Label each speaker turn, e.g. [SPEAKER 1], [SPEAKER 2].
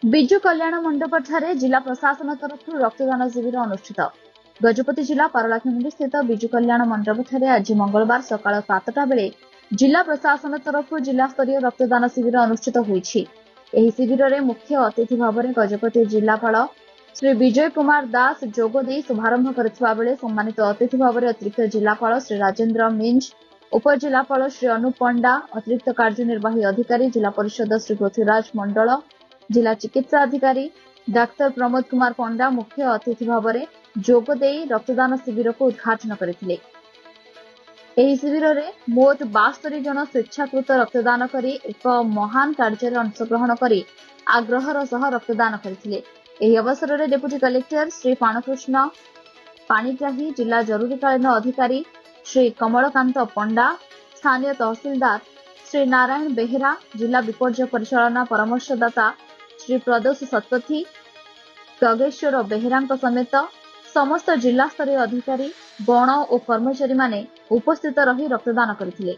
[SPEAKER 1] विजु कल्याण मंडप ठारे जिला प्रशासन तरफ रक्तदान शिविर अनुष्ठित। गजपति जिला पारलाखेमुंडी स्थित विजु कल्याण मंडप ठारे आज मंगलवार सकाळ 7टा बेले जिला प्रशासन तरफ जिला स्तरीय रक्तदान शिविर अनुष्ठित होईछि। एही शिविर रे मुख्य अतिथि भाव में गजपति जिलापाल श्री विजय कुमार दास जोगदे शुभारंभ करथिबा बेले सम्मानित अतिथि भाव में अतिरिक्त जिलापाल श्री राजेंद्र मिंज, उपजिलापाल श्री अनुप पंडा, अतिरिक्त कार्यनिर्वाही अधिकारी जिला परिषद श्री पृथ्वीराज मंडल, जिला चिकित्सा अधिकारी डाक्टर प्रमोद कुमार पंडा मुख्य अतिथि भाव में जोगदे रक्तदान शिविर को उद्घाटन करथिले। एही शिविर रे मोट 72 जन स्वेच्छाकृत रक्तदान करी एक महान कार्य अंशग्रहण करी आग्रहर सह रक्तदान करथिले। एही अवसर रे डेप्यूटी कलेक्टर श्री पाणकृष्ण पाणिग्राही, जिला जरूरीकालीन अधिकारी श्री कमलकांत पंडा, स्थानीय तहसीलदार श्री नारायण बेहेरा, जिला विपर्यय परिचालना परामर्शदाता श्री प्रदोष शतपथी, गगेश्वर बेहेरा समेत समस्त जिला स्तरीय अधिकारी, गण और कर्मचारी माने उपस्थित रही रक्तदान करथिले।